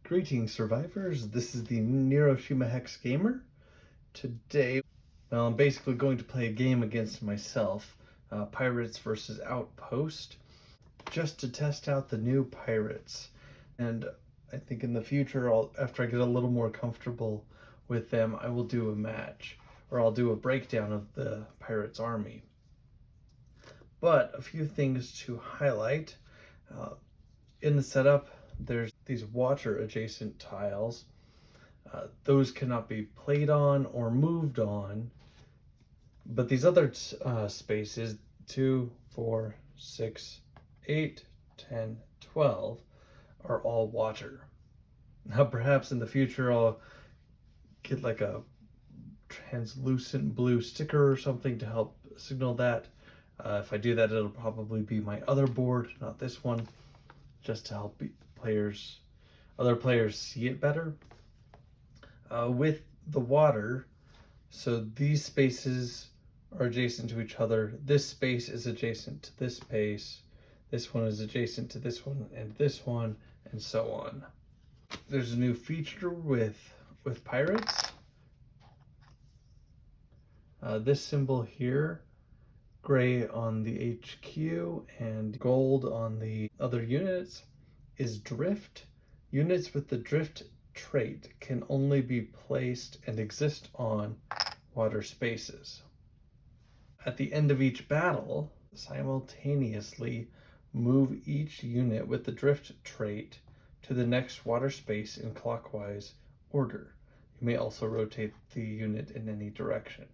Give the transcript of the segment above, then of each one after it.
Greetings, survivors. This is the Neuroshima Hex gamer. Today, I'm basically going to play a game against myself, Pirates versus Outpost, just to test out the new pirates. And I think in the future, after I get a little more comfortable with them, I will do a match, or I'll do a breakdown of the pirates' army. But a few things to highlight. In the setup, there's these water adjacent tiles. Those cannot be played on or moved on, but these other spaces, 2, 4, 6, 8, 10, 12, are all water. Now perhaps in the future I'll get like a translucent blue sticker or something to help signal that. If I do that, it'll probably be my other board, not this one, just to help other players see it better. With the water, so these spaces are adjacent to each other. This space is adjacent to this space. This one is adjacent to this one and this one, and so on. There's a new feature with pirates. This symbol here, gray on the HQ and gold on the other units, is drift. Units with the drift trait can only be placed and exist on water spaces. At the end of each battle, simultaneously move each unit with the drift trait to the next water space in clockwise order. You may also rotate the unit in any direction.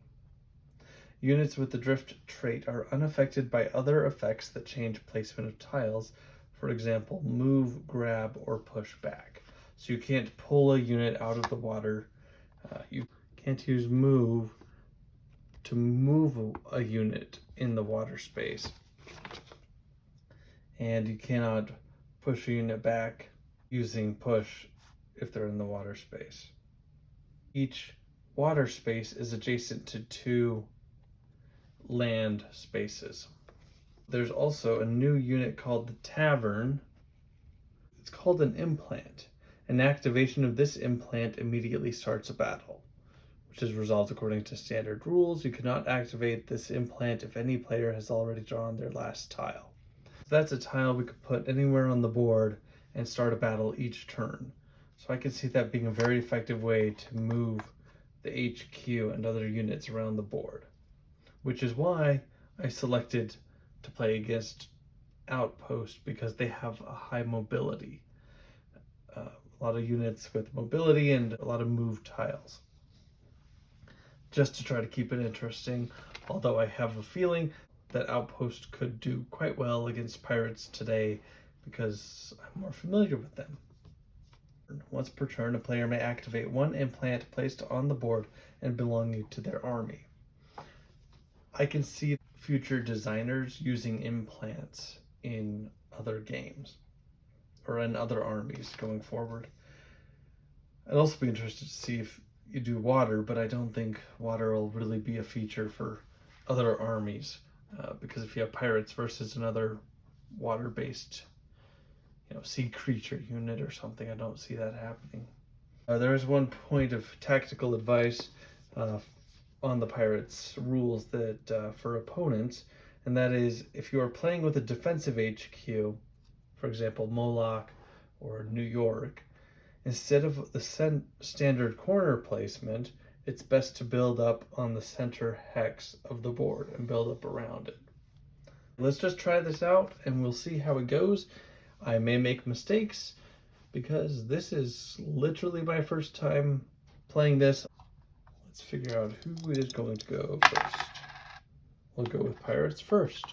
Units with the drift trait are unaffected by other effects that change placement of tiles, for example, move, grab, or push back. So you can't pull a unit out of the water. You can't use move to move a unit in the water space. And you cannot push a unit back using push if they're in the water space. Each water space is adjacent to 2 land spaces. There's also a new unit called the Tavern. It's called an implant. An activation of this implant immediately starts a battle, which is resolved according to standard rules. You cannot activate this implant if any player has already drawn their last tile. So that's a tile we could put anywhere on the board and start a battle each turn. So I can see that being a very effective way to move the HQ and other units around the board, which is why I selected to play against Outpost, because they have a high mobility. A lot of units with mobility and a lot of move tiles. Just to try to keep it interesting, although I have a feeling that Outpost could do quite well against pirates today because I'm more familiar with them. Once per turn, a player may activate 1 implant placed on the board and belonging to their army. I can see future designers using implants in other games or in other armies going forward. I'd also be interested to see if you do water, but I don't think water will really be a feature for other armies, because if you have pirates versus another water-based, sea creature unit or something, I don't see that happening. There is one point of tactical advice on the pirates rules that for opponents, and that is if you are playing with a defensive HQ, for example Moloch or New York, instead of the standard corner placement, it's best to build up on the center hex of the board and build up around it. Let's just try this out and we'll see how it goes. I may make mistakes because this is literally my first time playing this. Let's figure out who is going to go first. We'll go with pirates first.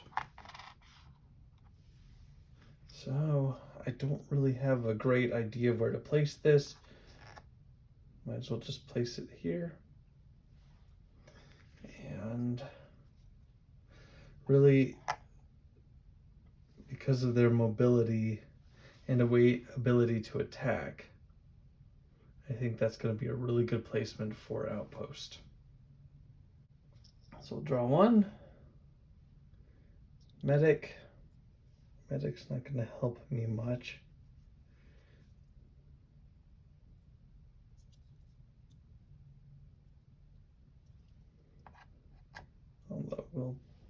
So I don't really have a great idea of where to place this. Might as well just place it here. And really, because of their mobility and ability to attack, I think that's going to be a really good placement for Outpost. So we'll draw 1. Medic. Medic's not going to help me much.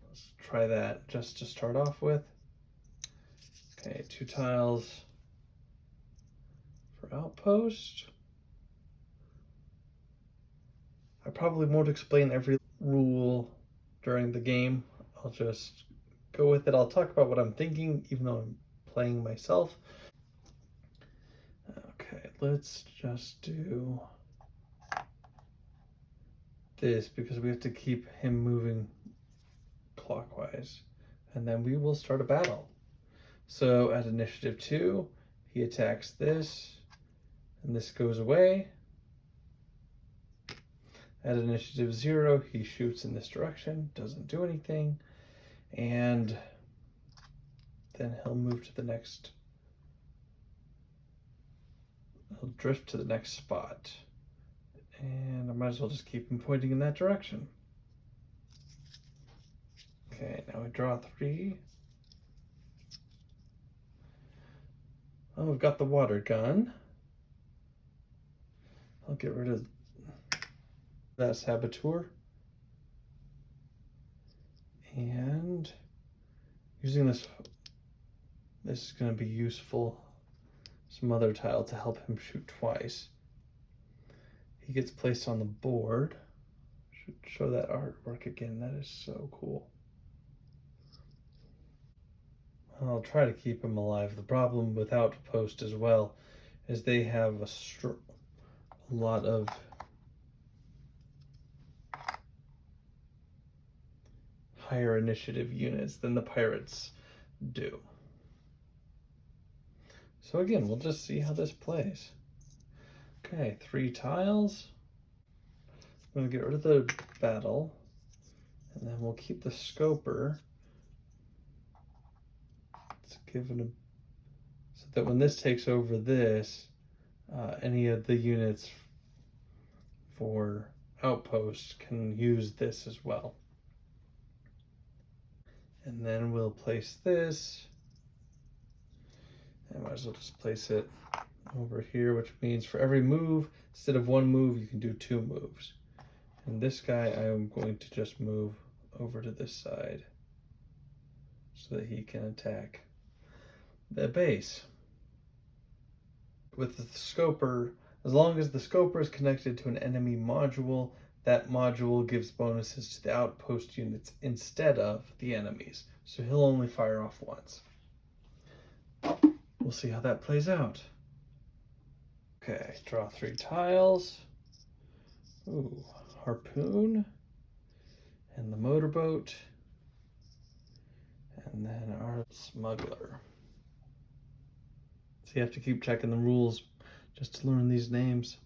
let's try that just to start off with. Okay, 2 tiles for Outpost. I probably won't explain every rule during the game. I'll just go with it. I'll talk about what I'm thinking, even though I'm playing myself. Okay, let's just do this because we have to keep him moving clockwise. And then we will start a battle. So at initiative 2, he attacks this, and this goes away. At initiative 0, he shoots in this direction, doesn't do anything, and then he'll move to the next, he'll drift to the next spot. And I might as well just keep him pointing in that direction. Okay, now we draw 3. Oh, we've got the water gun. I'll get rid of that saboteur. And using this is going to be useful. Some other tile to help him shoot twice. He gets placed on the board. Should show that artwork again. That is so cool. I'll try to keep him alive. The problem with Outpost as well is they have a lot of higher initiative units than the pirates do. So again, we'll just see how this plays. Okay, 3 tiles. I'm going to get rid of the battle, and then we'll keep the scoper. It's given a, so that when this takes over this, any of the units for Outpost can use this as well. And then we'll place this. I might as well just place it over here, which means for every move, instead of 1 move, you can do 2 moves. And this guy, I am going to just move over to this side so that he can attack the base. With the scoper, as long as the scoper is connected to an enemy module, that module gives bonuses to the Outpost units instead of the enemies. So he'll only fire off once. We'll see how that plays out. Okay, draw 3 tiles. Ooh, harpoon. And the motorboat. And then our smuggler. So you have to keep checking the rules just to learn these names.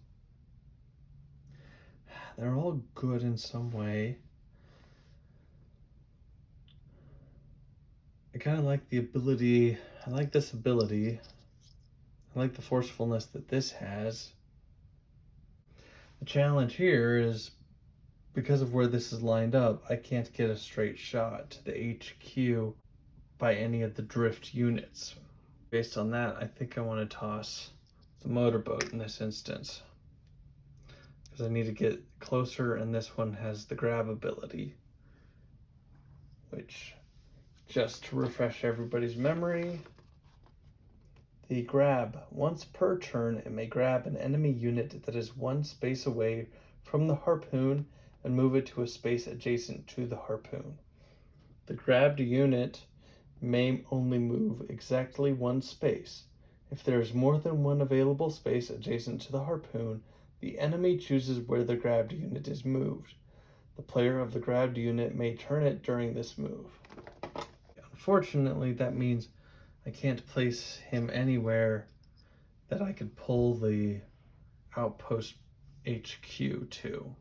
They're all good in some way. I kind of like the ability, I like this ability. I like the forcefulness that this has. The challenge here is because of where this is lined up, I can't get a straight shot to the HQ by any of the drift units. Based on that, I think I want to toss the motorboat in this instance, because I need to get closer, and this one has the grab ability, which, just to refresh everybody's memory, the grab, once per turn, it may grab an enemy unit that is 1 space away from the harpoon and move it to a space adjacent to the harpoon. The grabbed unit may only move exactly 1 space. If there is more than 1 available space adjacent to the harpoon, the enemy chooses where the grabbed unit is moved. The player of the grabbed unit may turn it during this move. Unfortunately, that means I can't place him anywhere that I could pull the Outpost HQ to.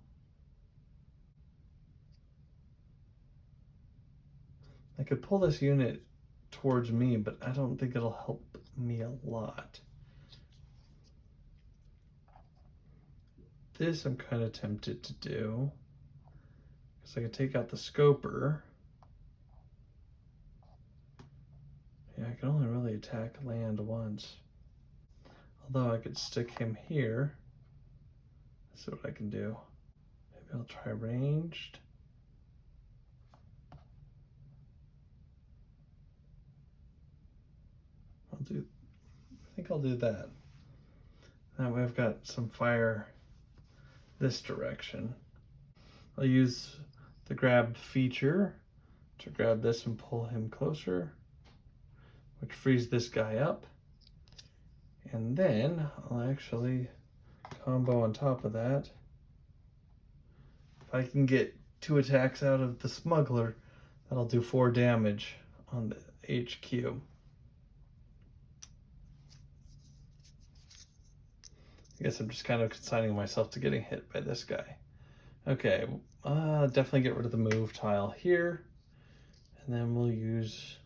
I could pull this unit towards me, but I don't think it'll help me a lot. This I'm kind of tempted to do, because I could take out the scoper. Yeah, I can only really attack land once. Although I could stick him here. Let's see what I can do. Maybe I'll try ranged. think I'll do that. That way I've got some fire this direction. I'll use the grab feature to grab this and pull him closer, which frees this guy up. And then I'll actually combo on top of that. If I can get 2 attacks out of the smuggler, that'll do 4 damage on the HQ. I guess I'm just kind of consigning myself to getting hit by this guy. Okay, definitely get rid of the move tile here. And then we'll use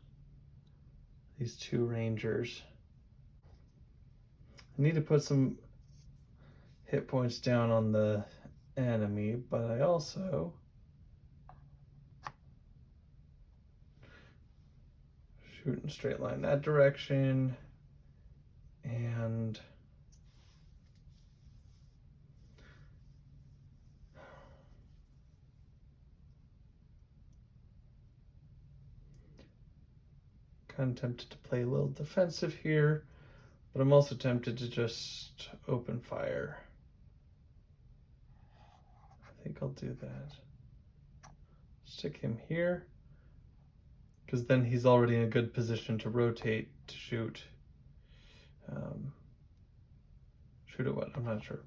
these 2 rangers. I need to put some hit points down on the enemy, but I also shoot in a straight line that direction, and kind of tempted to play a little defensive here, but I'm also tempted to just open fire. I think I'll do that. Stick him here, because then he's already in a good position to rotate to shoot. Shoot at what? I'm not sure.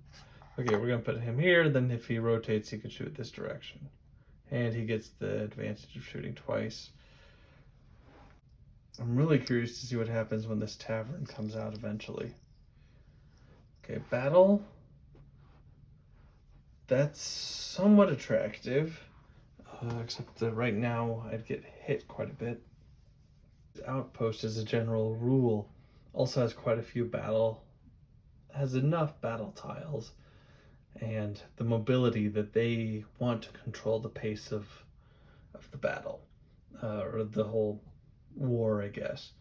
Okay, we're gonna put him here, then if he rotates, he can shoot this direction. And he gets the advantage of shooting twice. I'm really curious to see what happens when this tavern comes out eventually. Okay, battle. That's somewhat attractive, except that right now I'd get hit quite a bit. Outpost, as a general rule, also has quite a few has enough battle tiles and the mobility that they want to control the pace of the battle, or the whole war, I guess.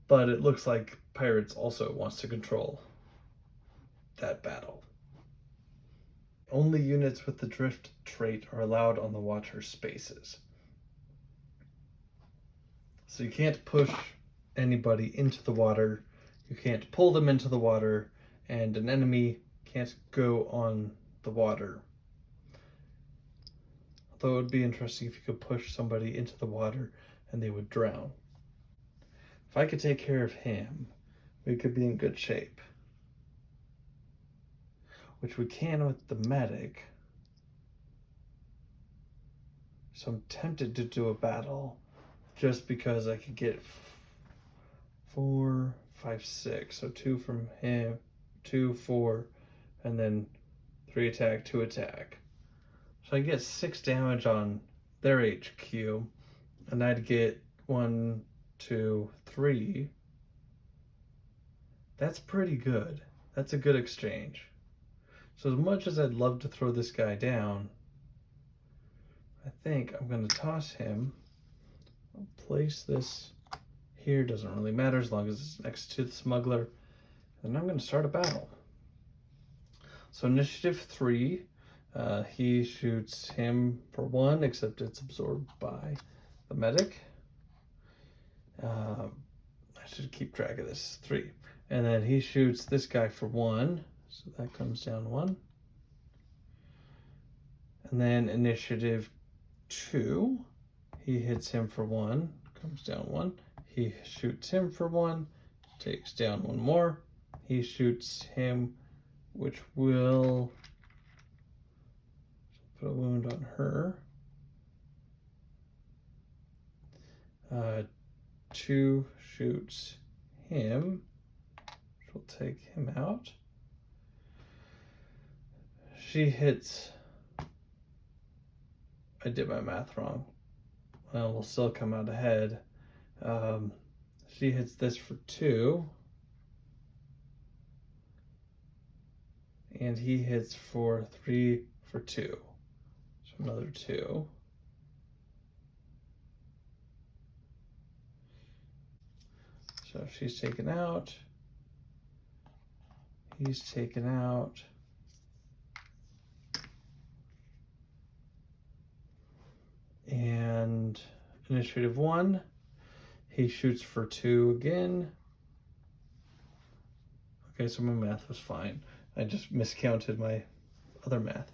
But it looks like Pirates also wants to control that battle. Only units with the drift trait are allowed on the Watcher's spaces. So you can't push anybody into the water, you can't pull them into the water, and an enemy can't go on the water. Although it would be interesting if you could push somebody into the water and they would drown. If I could take care of him, we could be in good shape. Which we can with the medic. So I'm tempted to do a battle just because I could get 4, 5, 6. So 2 from him, 2, 4, and then 3 attack, 2 attack. So I get 6 damage on their HQ, and I'd get 1, 2, 3. That's pretty good. That's a good exchange. So as much as I'd love to throw this guy down, I think I'm going to toss him. I'll place this here, doesn't really matter as long as it's next to the smuggler. And I'm going to start a battle. So initiative 3, he shoots him for 1, except it's absorbed by the medic. I should keep track of this. 3. And then he shoots this guy for 1. So that comes down 1. And then initiative 2, he hits him for 1, comes down 1. He shoots him for 1, takes down 1 more. He shoots him, which will put a wound on her. 2 shoots him, which will take him out. She hits. I did my math wrong. Well, we'll still come out ahead. She hits this for 2. And he hits for 3 for 2. So another 2. So she's taken out. He's taken out. And initiative 1, He shoots for 2 again. Okay, so my math was fine. I just miscounted my other math.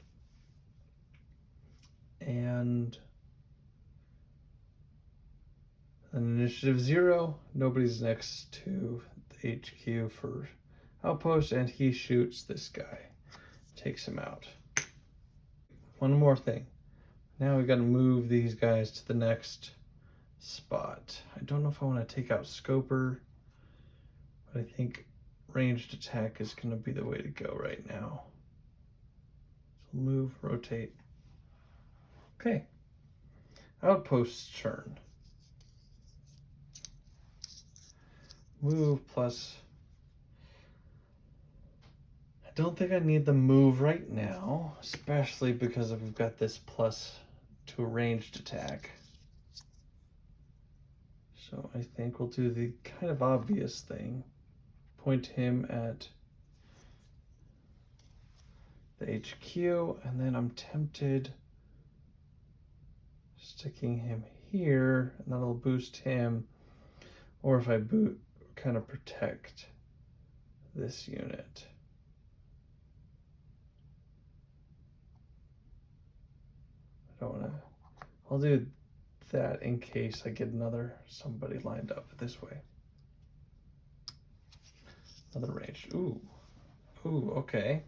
And an initiative 0. Nobody's next to the HQ for Outpost, and he shoots this guy. Takes him out. One more thing. Now we got to move these guys to the next spot. I don't know if I want to take out Scoper, but I think ranged attack is going to be the way to go right now. So move, rotate. Okay. Outpost's turn. Move plus. I don't think I need the move right now, especially because we've got this plus to a ranged attack. So I think we'll do the kind of obvious thing. Point him at the HQ, and then I'm tempted sticking him here, and that'll boost him. Or if I boot, kind of protect this unit. I don't want to. I'll do that in case I get somebody lined up this way. Another range. Ooh, okay.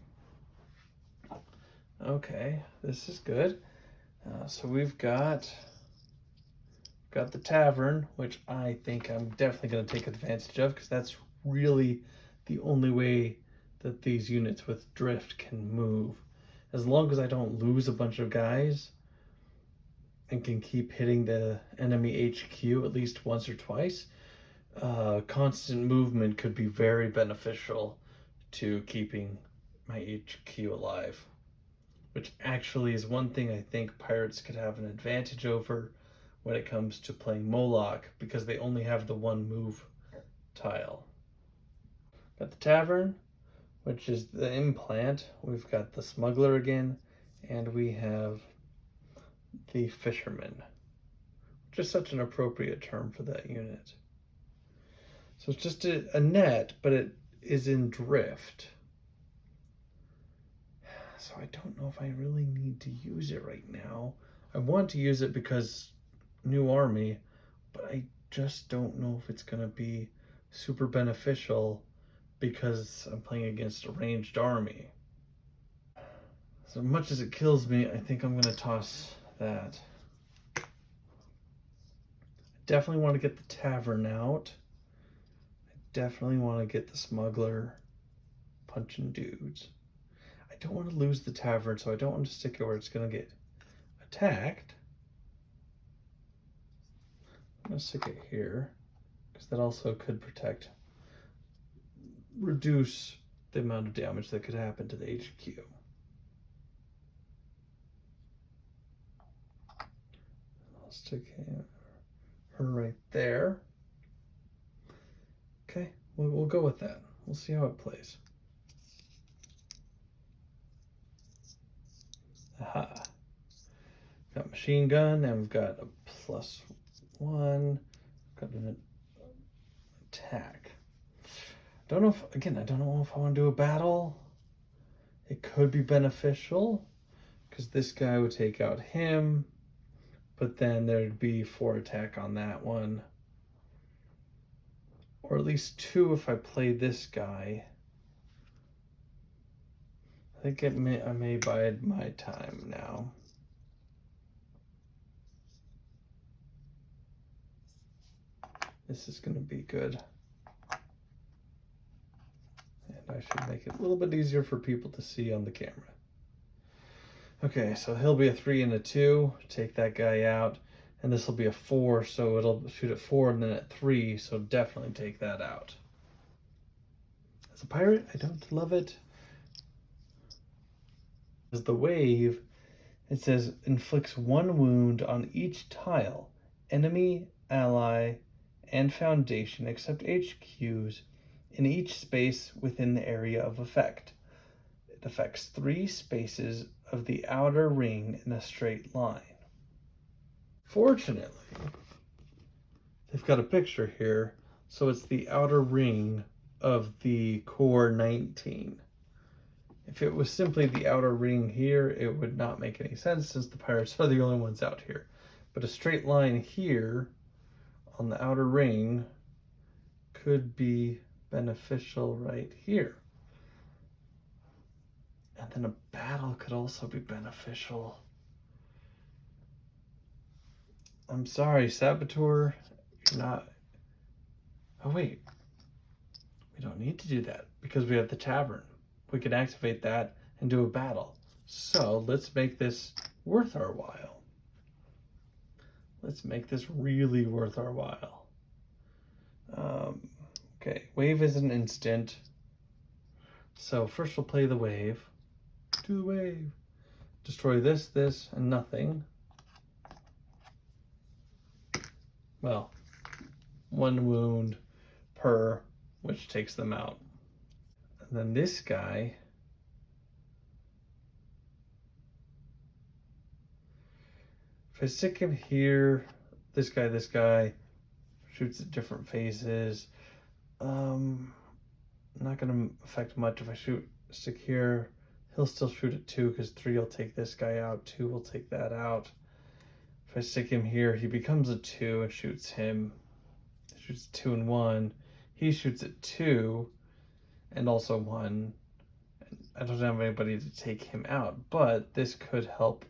Okay, this is good. So we've got the tavern, which I think I'm definitely going to take advantage of, because that's really the only way that these units with drift can move. As long as I don't lose a bunch of guys and can keep hitting the enemy HQ at least once or twice, constant movement could be very beneficial to keeping my HQ alive, which actually is one thing I think pirates could have an advantage over when it comes to playing Moloch, because they only have the one move tile. Got the tavern, which is the implant. We've got the smuggler again, and we have the fisherman, which is such an appropriate term for that unit. So it's just a net, but it is in drift. So I don't know if I really need to use it right now. I want to use it because new army, but I just don't know if it's going to be super beneficial because I'm playing against a ranged army. So much as it kills me, I think I'm going to toss that. I definitely want to get the tavern out. I definitely want to get the smuggler punching dudes. I don't want to lose the tavern, so I don't want to stick it where it's going to get attacked. I'm going to stick it here, because that also could reduce the amount of damage that could happen to the HQ. I'll stick her right there. Okay, we'll go with that. We'll see how it plays. Aha. Got machine gun, and we've got a +1. Got an attack. I don't know if I want to do a battle. It could be beneficial, because this guy would take out him, but then there'd be 4 attack on that one. Or at least 2 if I play this guy. I think I may bide my time now. This is going to be good. And I should make it a little bit easier for people to see on the camera. Okay, so he'll be a 3 and a 2. Take that guy out. And this will be a 4, so it'll shoot at 4 and then at 3, so definitely take that out. As a pirate, I don't love it. As the wave, it says inflicts 1 wound on each tile, enemy, ally, and foundation except HQs in each space within the area of effect. It affects 3 spaces of the outer ring in a straight line. Fortunately, they've got a picture here. So it's the outer ring of the core 19. If it was simply the outer ring here, it would not make any sense since the pirates are the only ones out here. But a straight line here on the outer ring could be beneficial right here. And then a battle could also be beneficial. I'm sorry, Saboteur, you're not... Oh wait, we don't need to do that because we have the tavern. We can activate that and do a battle. So let's make this worth our while. Let's make this really worth our while. Okay, wave is an instant. So first we'll play the wave. Do the wave. Destroy this, this, and nothing. Well, 1 wound per, which takes them out. And then this guy, if I stick him here, this guy shoots at different phases. Not gonna affect much if I stick here. He'll still shoot at 2 because 3 will take this guy out, 2 will take that out. If I stick him here, he becomes a 2 and shoots him. Shoots 2 and 1. He shoots at 2 and also 1. I don't have anybody to take him out, but this could help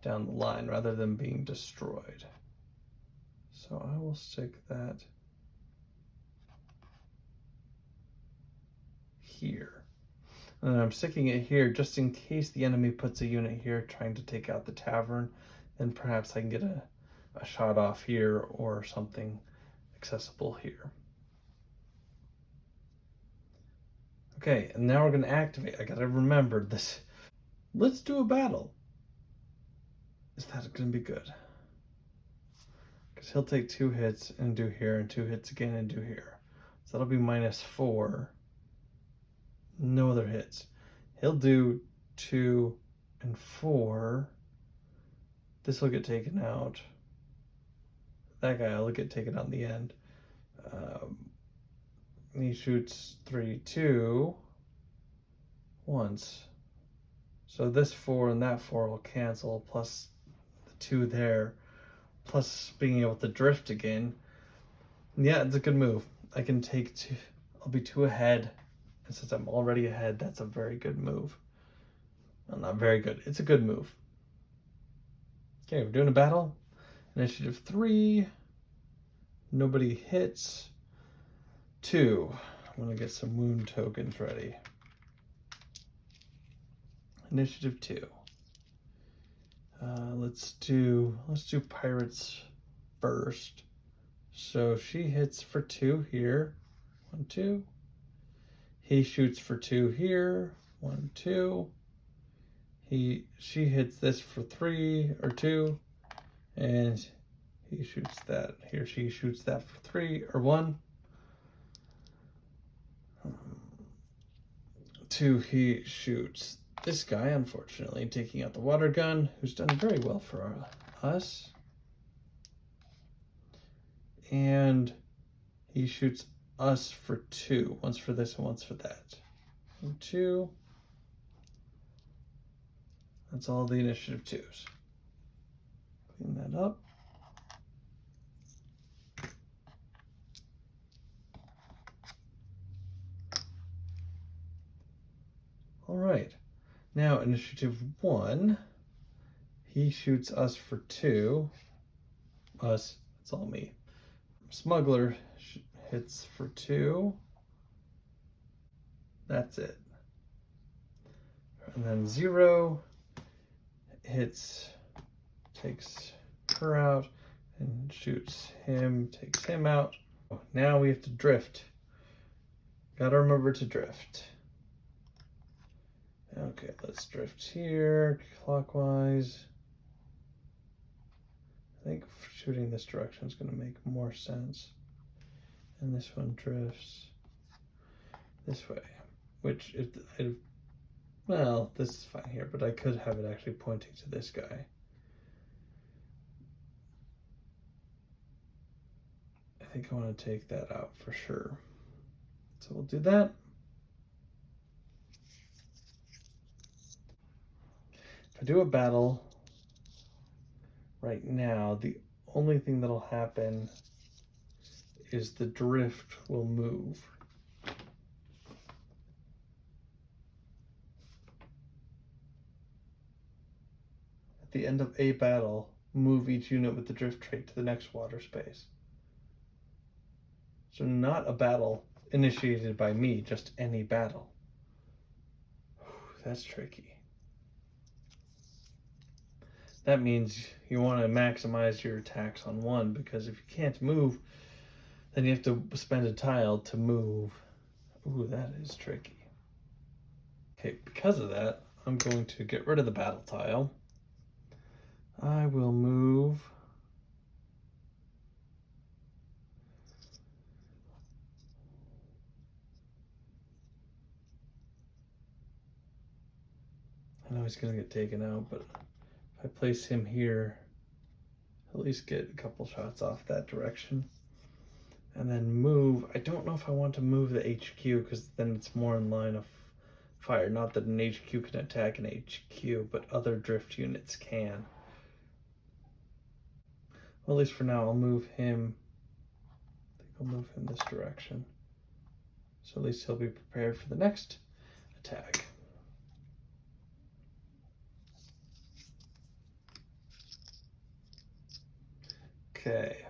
down the line rather than being destroyed. So I will stick that here. And then I'm sticking it here just in case the enemy puts a unit here trying to take out the tavern. Then perhaps I can get a shot off here or something accessible here. Okay, and now we're going to activate. I gotta remember this. Let's do a battle. Is that going to be good? Because he'll take 2 hits and do here, and 2 hits again and do here. So that'll be -4. No other hits. He'll do 2 and 4. This will get taken out. That guy will get taken out in the end. He shoots 3, 2 once. So this 4 and that 4 will cancel, plus the 2 there, plus being able to drift again. Yeah, it's a good move. I can take 2. I'll be 2 ahead. And since I'm already ahead, that's a very good move. Well, not very good. It's a good move. Okay, we're doing a battle. Initiative 3. Nobody hits. 2. I'm going to get some wound tokens ready. Initiative 2. Let's do pirates first. So she hits for 2 here. 1, 2. He shoots for 2 here. 1, 2. She hits this for 3 or 2, and he shoots that. He or she shoots that for 3 or 1. 2. He shoots this guy, unfortunately, taking out the water gun, who's done very well for us. And he shoots us for 2. Once for this and once for that. 1, 2. That's all the initiative 2s. Clean that up. All right. Now initiative 1. He shoots us for 2. Us, it's all me. Smuggler hits for 2. That's it. And then 0 hits, takes her out, and shoots him, takes him out. Now we have to drift. Gotta remember to drift. Okay, let's drift here, clockwise. I think shooting this direction is going to make more sense. And this one drifts this way, which well, this is fine here, but I could have it actually pointing to this guy. think I want to take that out for sure. So we'll do that. If I do a battle right now, the only thing that'll happen is the drift will move. At the end of a battle, move each unit with the drift trait to the next water space. So not a battle initiated by me, just any battle. That's tricky. That means you want to maximize your attacks on one, because if you can't move, then you have to spend a tile to move. Ooh, that is tricky. Okay, because of that, I'm going to get rid of the battle tile. I will move I know he's going to get taken out, but if I place him here, at least get a couple shots off that direction. And then move. I don't know if I want to move the HQ, because then it's more in line of fire. Not that an HQ can attack an HQ, but other drift units can. Well, at least for now, I'll move him. I think I'll move him this direction. So at least he'll be prepared for the next attack. Okay,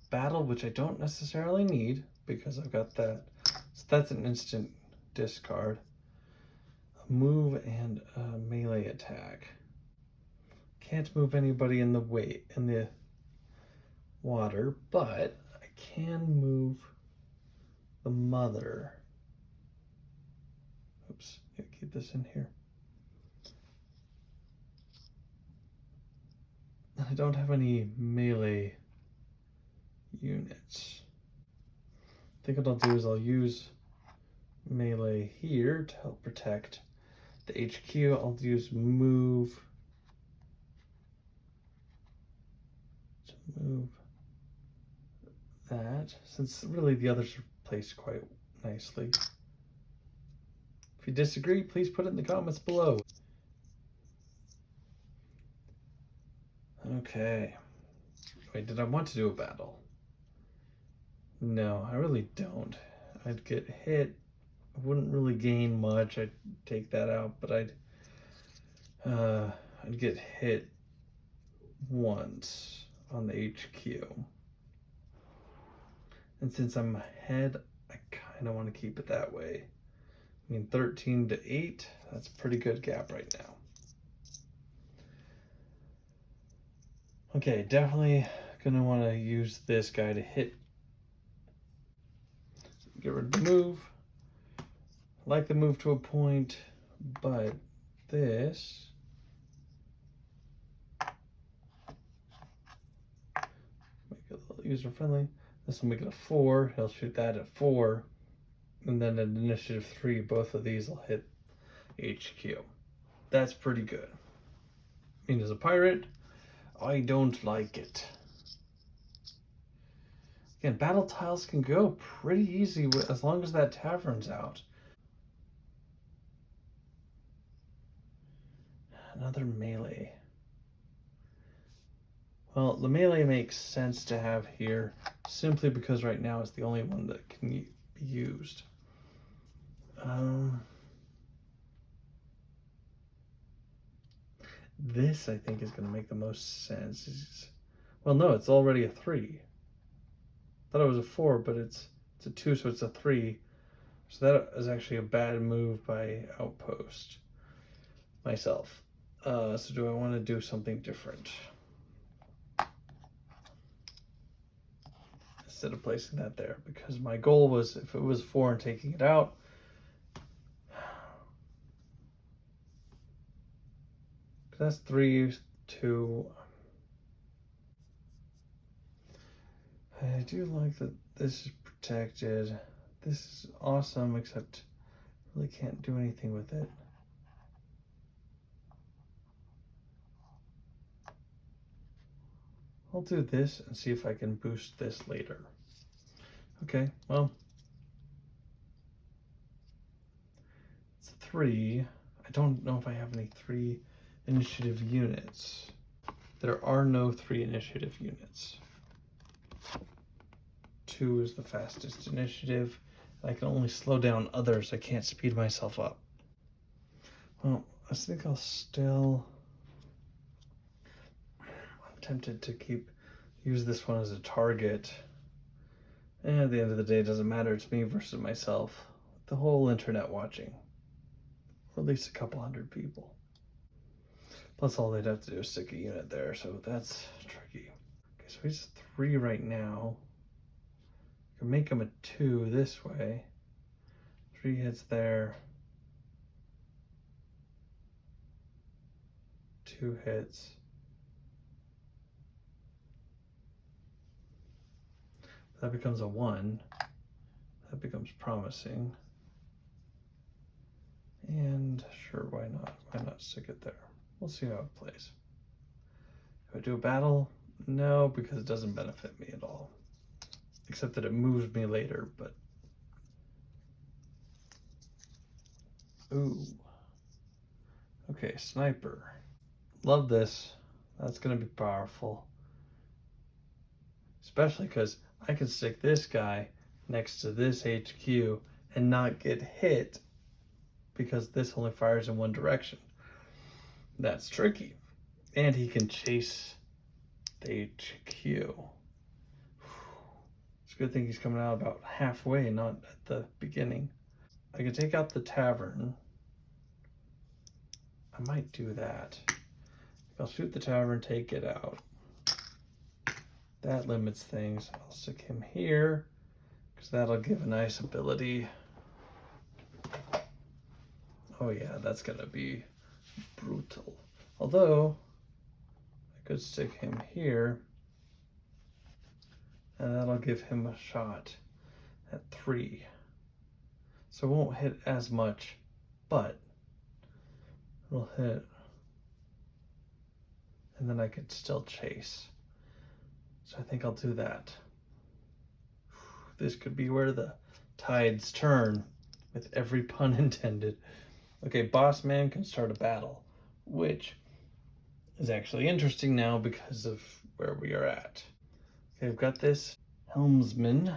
battle, which I don't necessarily need because I've got that. So that's an instant discard. A move and a melee attack. Can't move anybody in the water, but I can move the mother. Oops, gotta keep this in here. I don't have any melee units. I think what I'll do is I'll use melee here to help protect the HQ. I'll use move to move that, since really the others are placed quite nicely. If you disagree, please put it in the comments below. Okay. Wait, did I want to do a battle? No, I really don't. I'd get hit. I wouldn't really gain much. I'd take that out, but I'd get hit once on the HQ. And since I'm ahead, I kind of want to keep it that way. I mean, 13 to 8, that's a pretty good gap right now. Okay, definitely gonna want to use this guy to hit. Get rid of the move. I like the move to a point, but this make it a little user friendly. This will make it a 4. He'll shoot that at 4, and then at initiative 3, both of these will hit HQ. That's pretty good. I mean, as a pirate, I don't like it. Again, battle tiles can go pretty easy as long as that tavern's out. Another melee. Well, the melee makes sense to have here simply because right now it's the only one that can be used. This, I think, is going to make the most sense. Well, no, it's already a 3. I thought it was a 4, but it's a 2, so it's a 3. So that is actually a bad move by Outpost myself. So do I want to do something different? Instead of placing that there, because my goal was, if it was 4 and taking it out, that's 3, 2. I do like that this is protected. This is awesome, except really can't do anything with it. I'll do this and see if I can boost this later. Okay, well, it's 3. I don't know if I have any 3 initiative units. There are no 3 initiative units. 2 is the fastest initiative. I can only slow down others. I can't speed myself up. Well, I think I'll still... I'm tempted to use this one as a target. And at the end of the day, it doesn't matter. It's me versus myself. The whole internet watching. Or at least a couple hundred people. Plus all they'd have to do is stick a unit there, so that's tricky. Okay, so he's 3 right now. I can make him a 2 this way. 3 hits there. 2 hits. That becomes a 1. That becomes promising. And sure, why not? Why not stick it there? We'll see how it plays. Do I do a battle? No, because it doesn't benefit me at all. Except that it moves me later, but... Ooh. Okay, sniper. Love this. That's going to be powerful. Especially because I can stick this guy next to this HQ and not get hit because this only fires in one direction. That's tricky. And he can chase the HQ. It's a good thing he's coming out about halfway, not at the beginning. I can take out the tavern. I might do that. I'll shoot the tavern, take it out. That limits things. I'll stick him here because that'll give a nice ability. Oh yeah, that's gonna be brutal. Although I could stick him here and that'll give him a shot at 3. So it won't hit as much, but it'll hit. And then I could still chase. So I think I'll do that. This could be where the tides turn, with every pun intended. Okay, boss man can start a battle, which is actually interesting now because of where we are at. Okay, I've got this helmsman.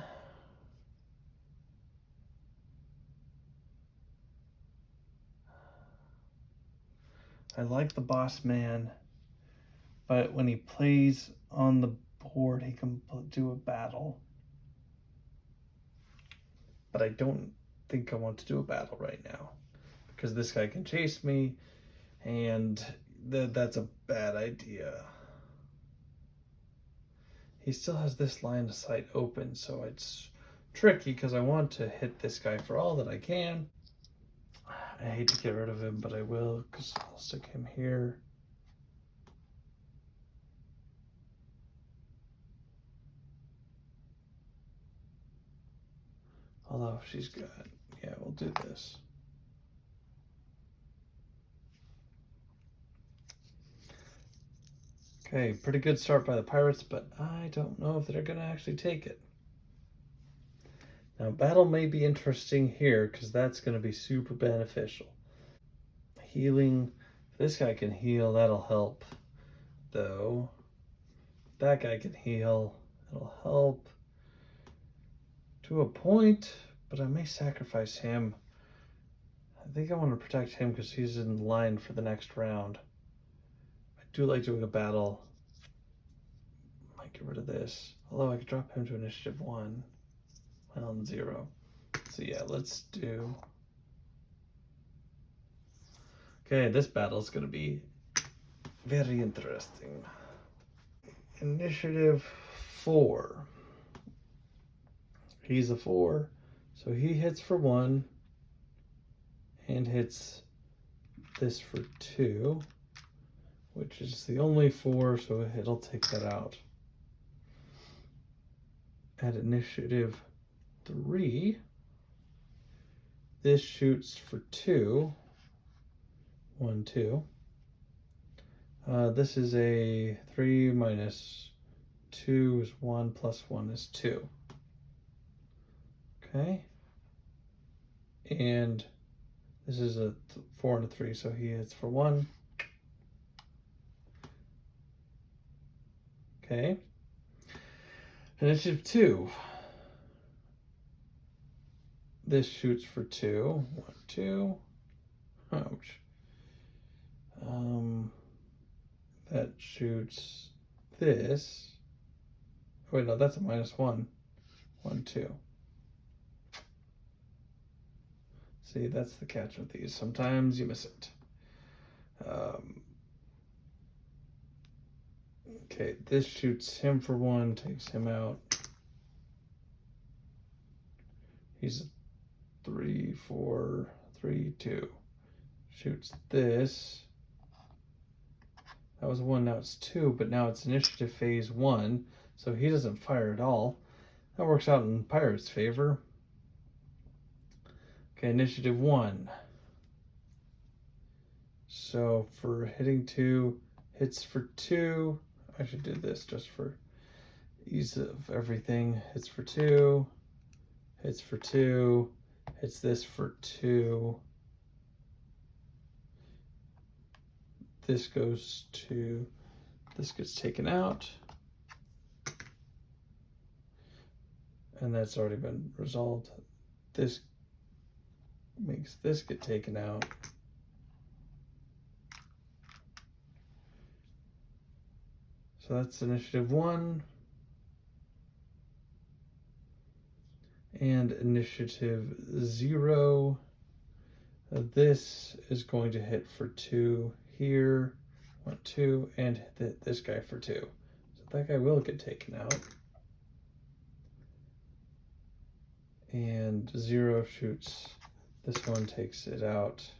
I like the boss man, but when he plays on the board, he can do a battle. But I don't think I want to do a battle right now because this guy can chase me, and that's a bad idea. He still has this line of sight open, so it's tricky because I want to hit this guy for all that I can. I hate to get rid of him, but I will because I'll stick him here. Although she's good. Yeah, we'll do this. Okay, pretty good start by the pirates, but I don't know if they're going to actually take it. Now, battle may be interesting here because that's going to be super beneficial. Healing. This guy can heal. That'll help, though. That guy can heal. It'll help to a point, but I may sacrifice him. I think I want to protect him because he's in line for the next round. I do like doing a battle. Might get rid of this. Although I could drop him to initiative 1. Well, 0. So yeah, let's do... Okay, this battle is going to be very interesting. Initiative 4. He's a 4, so he hits for 1 and hits this for 2, which is the only 4, so it'll take that out. At initiative 3, this shoots for 2. 1, 2. This is a 3 minus 2 is 1 plus 1 is 2. Okay. And this is a 4 and a 3, so he hits for 1. Okay. Initiative 2. This shoots for 2. 1, 2. Ouch. That shoots this. Wait, no, that's a -1. 1, 2. See, that's the catch with these. Sometimes you miss it. Okay, this shoots him for 1, takes him out. He's a 3, 4, 3, 2. Shoots this. That was 1, now it's 2, but now it's initiative phase 1, so he doesn't fire at all. That works out in Pirate's favor. Okay, initiative 1. So for hitting 2, hits for 2. I should do this just for ease of everything. Hits for 2, hits for 2, hits this for 2. This goes to, this gets taken out. And that's already been resolved. This makes this get taken out. So that's initiative 1. And initiative 0. This is going to hit for 2 here. 1, 2, and this guy for 2. So that guy will get taken out. And 0 shoots. This one takes it out.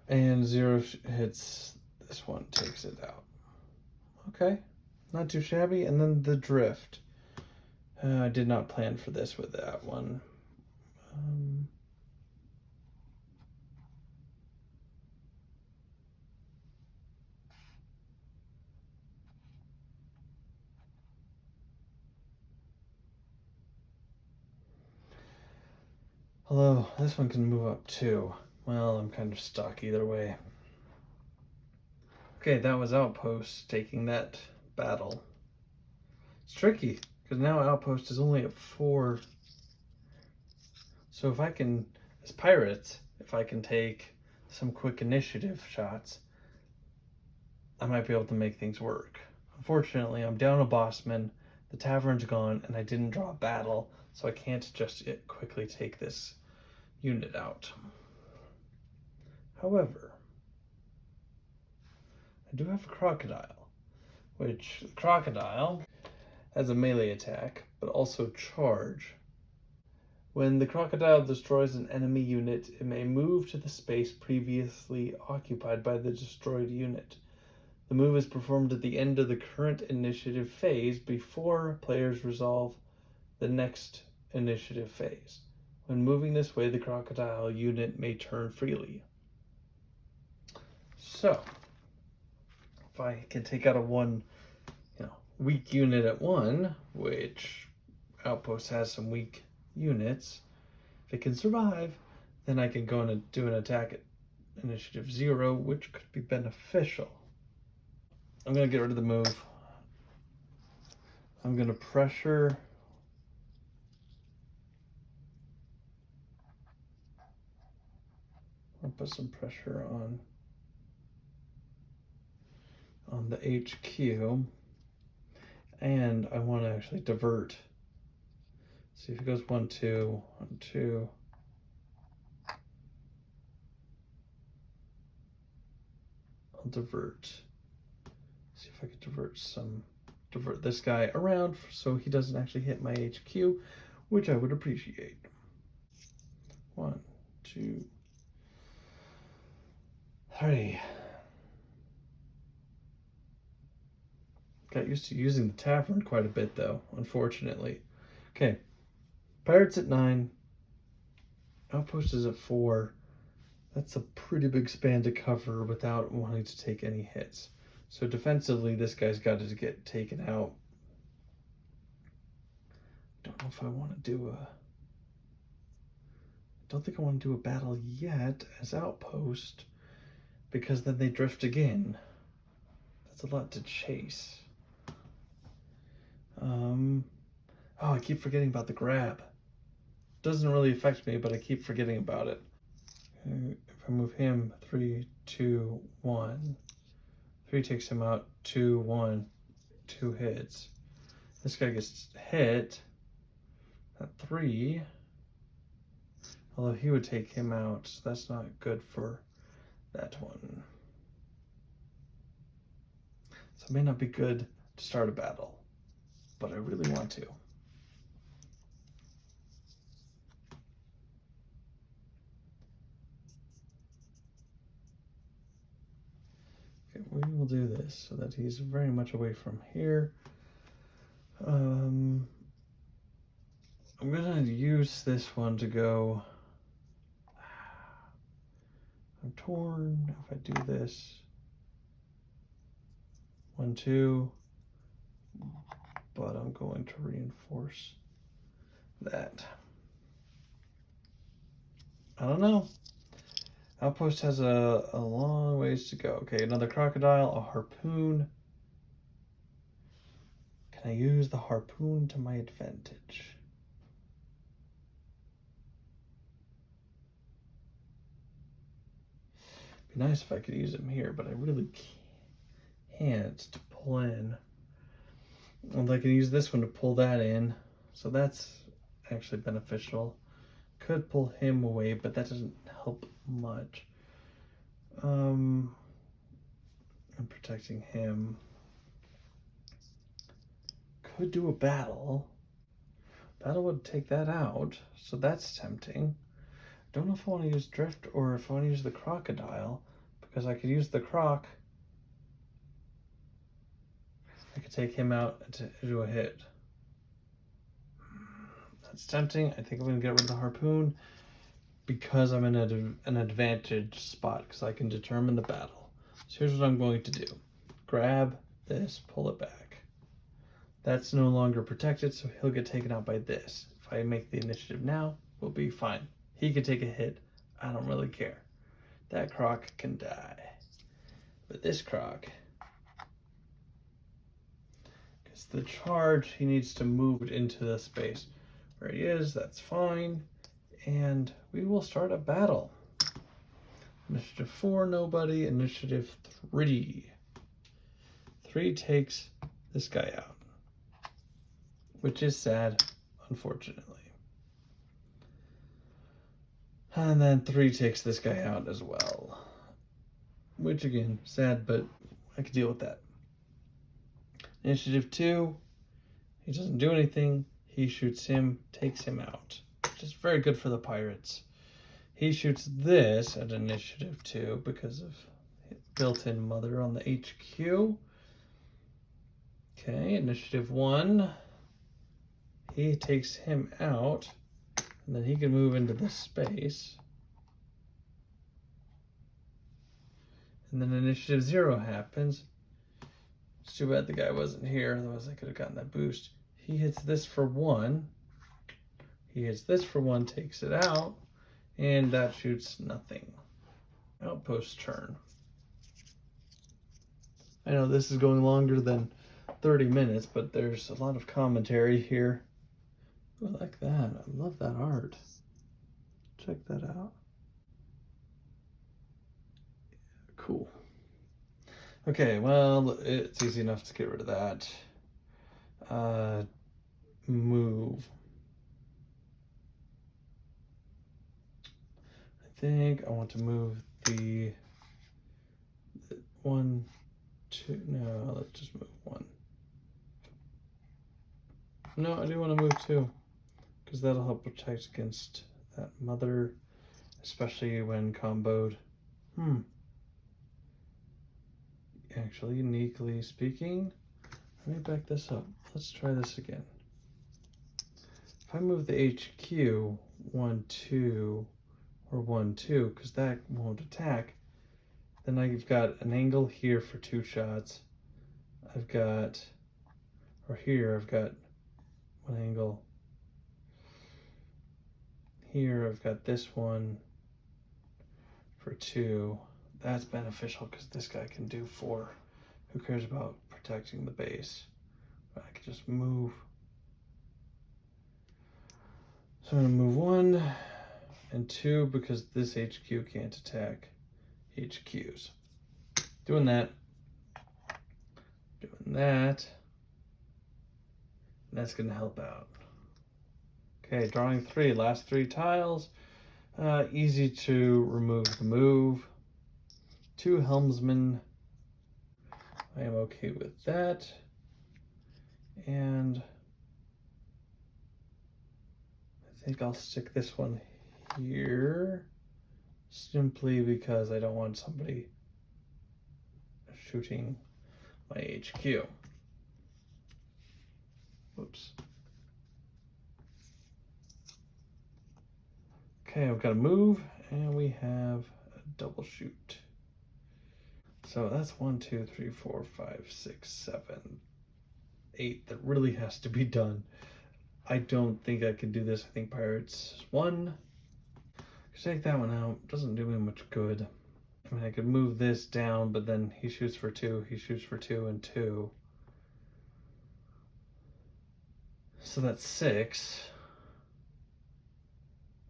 And 0 hits this one, takes it out. Okay, not too shabby. And then the drift. I did not plan for this with that one. Although this one can move up too. Well, I'm kind of stuck either way. Okay, that was Outpost taking that battle. It's tricky, because now Outpost is only at 4. So if I can, as pirates, if I can take some quick initiative shots, I might be able to make things work. Unfortunately, I'm down a bossman, the tavern's gone, and I didn't draw a battle, so I can't just quickly take this unit out. However, I do have a crocodile, which the crocodile has a melee attack, but also charge. When the crocodile destroys an enemy unit, it may move to the space previously occupied by the destroyed unit. The move is performed at the end of the current initiative phase before players resolve the next initiative phase. When moving this way, the crocodile unit may turn freely. So, if I can take out a weak unit at 1, which Outpost has some weak units, if it can survive, then I can go in and do an attack at initiative 0, which could be beneficial. I'm going to get rid of the move. I'm going to pressure. I'll put some pressure on the HQ. And I want to actually divert. See if it goes 1, 2, 1, 2. I'll divert. See if I can divert this guy around so he doesn't actually hit my HQ, which I would appreciate. 1, 2, 3. Got used to using the tavern quite a bit though, unfortunately. Okay, Pirates at 9. Outpost is at 4. That's a pretty big span to cover without wanting to take any hits. So defensively, this guy's got to get taken out. Don't know if I want to do a don't think I want to do a battle yet as Outpost, because then they drift again. That's a lot to chase. Oh, I keep forgetting about the grab. Doesn't really affect me, but I keep forgetting about it. If I move him, 3, 2, 1. 3 takes him out, 2, 1. 2 hits. This guy gets hit at 3. Although he would take him out, so that's not good for that one. So it may not be good to start a battle, but I really want to. Okay, we will do this so that he's very much away from here. I'm gonna use this one to go. I'm torn if I do this. 1, 2, but I'm going to reinforce that. I don't know. Outpost has a long ways to go. Okay, another crocodile, a harpoon. Can I use the harpoon to my advantage? Be nice if I could use him here, but I really can't to pull in. And I can use this one to pull that in, so that's actually beneficial. Could pull him away, but that doesn't help much. I'm protecting him. Could do a battle. Battle would take that out, so that's tempting. Don't know if I want to use drift or if I want to use the crocodile, because I could use the croc. I could take him out to do a hit. That's tempting. I think I'm going to get rid of the harpoon because I'm in an advantage spot because I can determine the battle. So here's what I'm going to do. Grab this, pull it back. That's no longer protected, so he'll get taken out by this. If I make the initiative now, we'll be fine. He could take a hit. I don't really care. That croc can die. But this croc, because the charge, he needs to move it into the space where he is. That's fine. And we will start a battle. Initiative 4, nobody. Initiative 3. 3 takes this guy out, which is sad, unfortunately. And then 3 takes this guy out as well, which again, sad, but I could deal with that. Initiative 2, he doesn't do anything. He shoots him, takes him out, which is very good for the pirates. He shoots this at initiative 2 because of built-in mother on the HQ. Okay, initiative 1. He takes him out, and then he can move into this space. And then initiative 0 happens. It's too bad the guy wasn't here, otherwise I could have gotten that boost. He hits this for 1. He hits this for 1, takes it out, and that shoots nothing. Outpost turn. I know this is going longer than 30 minutes, but there's a lot of commentary here. Ooh, I like that. I love that art. Check that out. Cool. Okay, well, it's easy enough to get rid of that. Move. I think I want to move the 1, 2. No, let's just move 1. No, I do want to move 2 because that'll help protect against that mother, especially when comboed. Actually, uniquely speaking, let me back this up. Let's try this again. If I move the HQ 1, 2, or 1, 2, because that won't attack, then I've got an angle here for 2 shots. I've got, or here, I've got 1 angle here I've got this one for 2. That's beneficial because this guy can do 4. Who cares about protecting the base? I can just move. So I'm gonna move 1 and 2 because this HQ can't attack HQs. Doing that. Doing that. And that's gonna help out. Okay, drawing 3, last 3 tiles. Easy to remove the move. 2 helmsmen. I am okay with that. And I think I'll stick this one here simply because I don't want somebody shooting my HQ. Whoops. Okay, I've got to move, and we have a double shoot. So that's 1, 2, 3, 4, 5, 6, 7, 8 that really has to be done. I don't think I can do this. I think Pirates 1. Take that one out. Doesn't do me much good. I mean, I could move this down, but then he shoots for 2. He shoots for 2 and 2. So that's 6.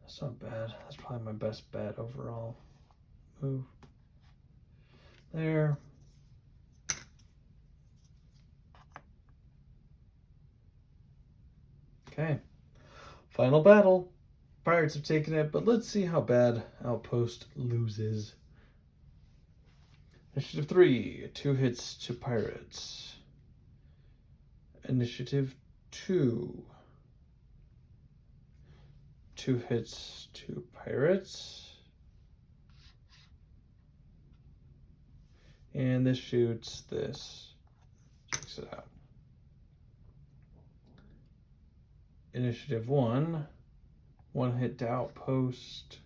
That's not bad. That's probably my best bet overall. Move. There. Okay. Final battle. Pirates have taken it, but let's see how bad Outpost loses. Initiative 3, 2 hits to Pirates. Initiative 2, 2 hits to Pirates. And this shoots this. Checks it out. Initiative 1, 1 hit to Outpost.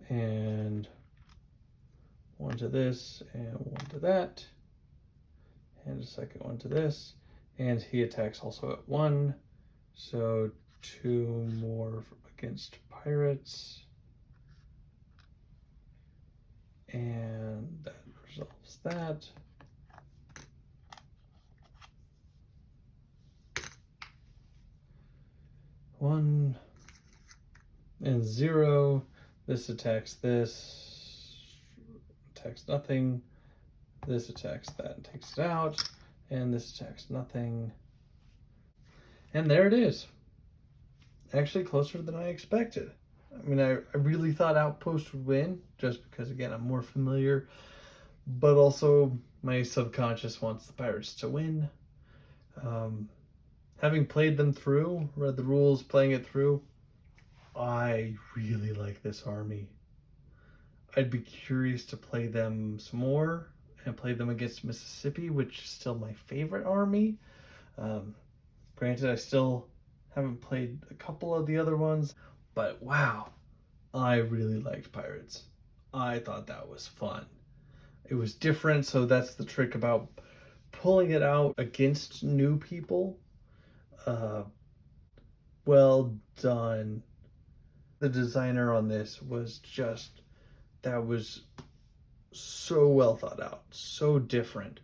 And 1 to this, and 1 to that. And a second one to this. And he attacks also at 1. So 2 more against Pirates. And that resolves that. One and 0. This attacks this. Attacks nothing. This attacks that and takes it out. And this attacks nothing. And there it is. Actually closer than I expected. I mean, I really thought Outpost would win just because, again, I'm more familiar. But also, my subconscious wants the Pirates to win. Having played them through, read the rules, playing it through, I really like this army. I'd be curious to play them some more and play them against Mississippi, which is still my favorite army. Granted, I still haven't played a couple of the other ones, but wow, I really liked Pirates. I thought that was fun. It was different, so that's the trick about pulling it out against new people. Well done. The designer on this was just, that was so well thought out, so different,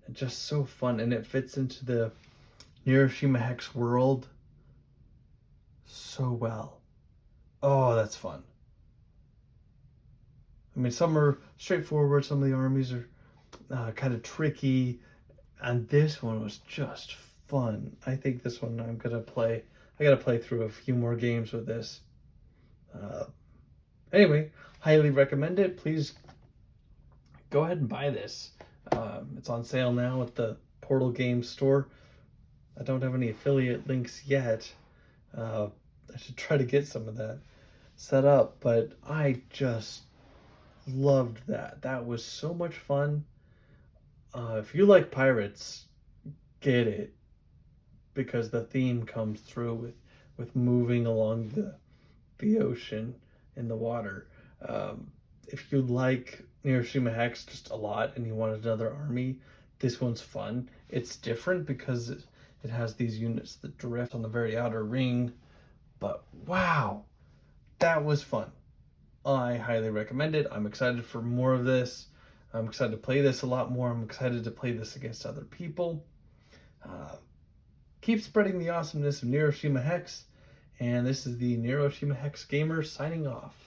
and just so fun, and it fits into the Neuroshima Hex world so well. Oh, that's fun. I mean, some are straightforward, some of the armies are kind of tricky, and this one was just fun. I think this one I'm gonna play. I gotta play through a few more games with this. Anyway, highly recommend it. Please go ahead and buy this. It's on sale now at the Portal Games store. I don't have any affiliate links yet. I should try to get some of that set up, but I just loved that. That was so much fun. If you like Pirates, get it, because the theme comes through with moving along the ocean in the water. If you like Neuroshima Hex just a lot and you want another army, this one's fun. It's different because it has these units that drift on the very outer ring, But wow, that was fun. I highly recommend it. I'm excited for more of this. I'm excited to play this a lot more. I'm excited to play this against other people. Keep spreading the awesomeness of Neuroshima Hex. And this is the Neuroshima Hex Gamer signing off.